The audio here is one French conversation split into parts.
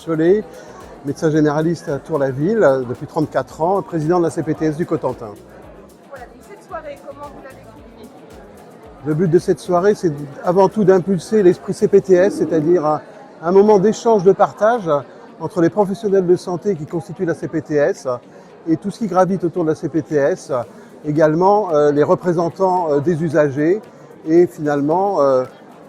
Cholet, médecin généraliste à Tour-la-Ville depuis 34 ans, président de la CPTS du Cotentin. Voilà, donc cette soirée, comment vous l'avez vécue? Le but de cette soirée, c'est avant tout d'impulser l'esprit CPTS, c'est-à-dire un moment d'échange, de partage entre les professionnels de santé qui constituent la CPTS et tout ce qui gravite autour de la CPTS, également les représentants des usagers et finalement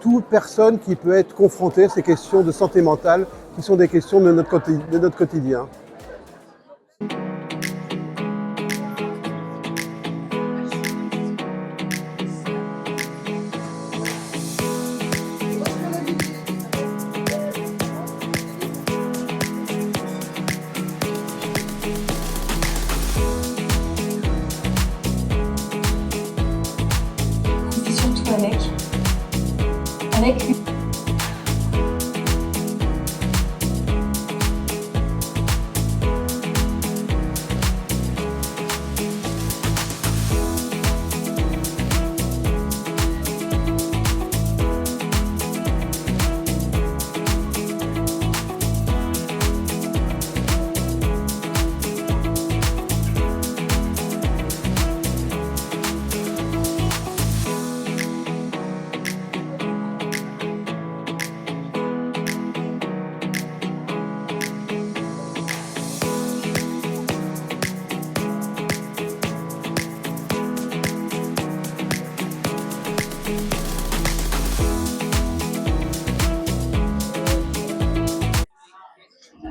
toute personne qui peut être confrontée à ces questions de santé mentale qui sont des questions de notre quotidien. C'est surtout avec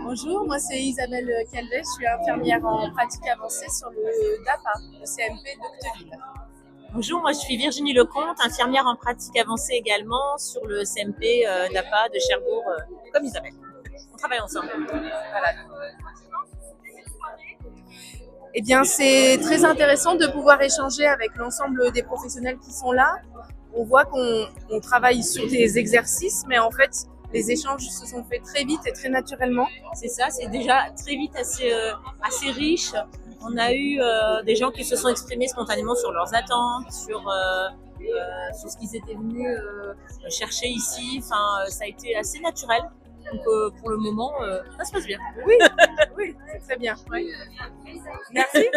Bonjour, moi c'est Isabelle Calvet, je suis infirmière en pratique avancée sur le DAPA, le CMP d'Octeville. Bonjour, moi je suis Virginie Lecomte, infirmière en pratique avancée également sur le CMP d'APA de Cherbourg, comme Isabelle. On travaille ensemble. Voilà. Eh bien, c'est très intéressant de pouvoir échanger avec l'ensemble des professionnels qui sont là. On voit qu'on travaille sur des exercices, mais en fait, les échanges se sont faits très vite et très naturellement. C'est ça, c'est déjà très vite assez riche. On a eu des gens qui se sont exprimés spontanément sur leurs attentes, sur ce qu'ils étaient venus chercher ici. Enfin, ça a été assez naturel. Donc pour le moment, ça se passe bien. Oui, oui, c'est très bien. Oui. Merci.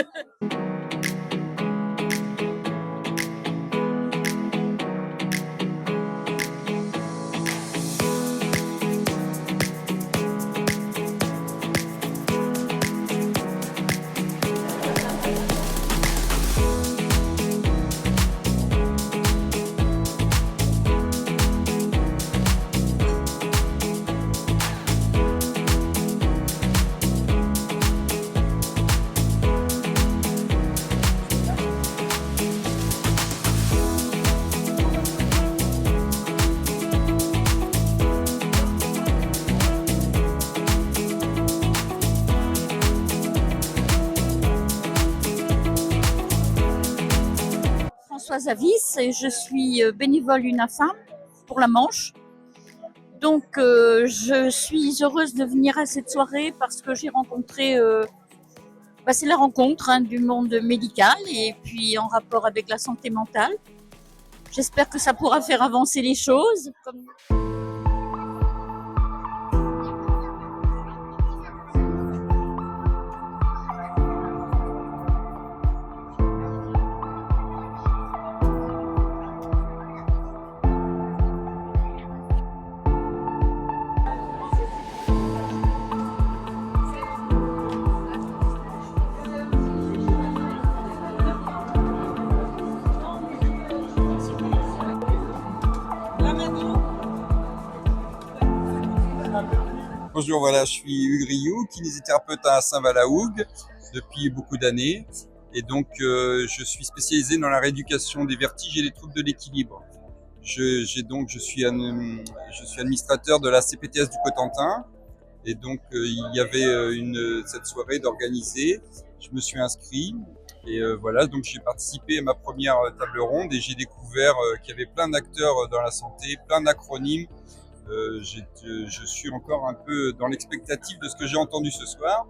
Françoise Avis et je suis bénévole UNAFAM pour la Manche. Donc je suis heureuse de venir à cette soirée parce que j'ai rencontré, c'est la rencontre du monde médical et puis en rapport avec la santé mentale. J'espère que ça pourra faire avancer les choses. Bonjour, voilà, je suis Hugues Rioux, kinésithérapeute à Saint-Val-à-Hougue depuis beaucoup d'années. Et donc, je suis spécialisé dans la rééducation des vertiges et des troubles de l'équilibre. Je suis administrateur de la CPTS du Cotentin. Et donc, il y avait cette soirée d'organiser. Je me suis inscrit. Et voilà, donc j'ai participé à ma première table ronde et j'ai découvert qu'il y avait plein d'acteurs dans la santé, plein d'acronymes. Je suis encore un peu dans l'expectative de ce que j'ai entendu ce soir.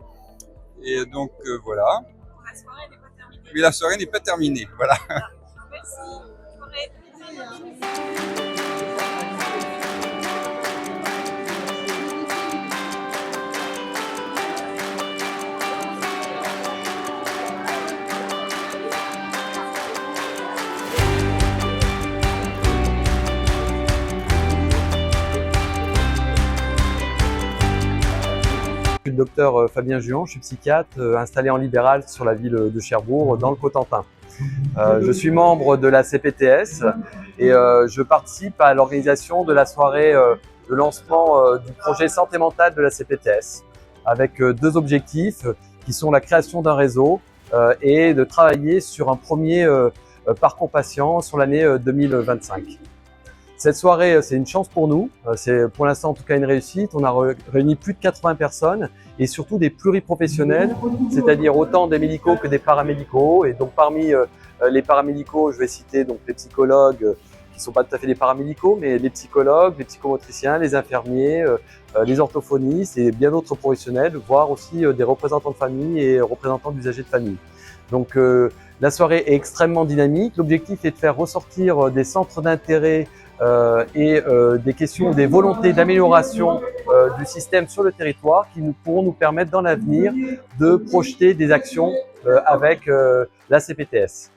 Et donc voilà. La soirée n'est pas terminée. Mais la soirée n'est pas terminée. Voilà. Merci. docteur Fabien Juan, je suis psychiatre installé en libéral sur la ville de Cherbourg, dans le Cotentin. Je suis membre de la CPTS et je participe à l'organisation de la soirée de lancement du projet santé mentale de la CPTS, avec deux objectifs qui sont la création d'un réseau et de travailler sur un premier parcours patient sur l'année 2025. Cette soirée, c'est une chance pour nous, c'est pour l'instant en tout cas une réussite. On a réuni plus de 80 personnes et surtout des pluriprofessionnels, c'est-à-dire autant des médicaux que des paramédicaux. Et donc parmi les paramédicaux, je vais citer donc les psychologues qui ne sont pas tout à fait des paramédicaux, mais les psychologues, les psychomotriciens, les infirmiers, les orthophonistes et bien d'autres professionnels, voire aussi des représentants de famille et représentants d'usagers de famille. Donc la soirée est extrêmement dynamique. L'objectif est de faire ressortir des centres d'intérêt et des questions, des volontés d'amélioration du système sur le territoire qui pourront nous permettre dans l'avenir de projeter des actions avec la CPTS.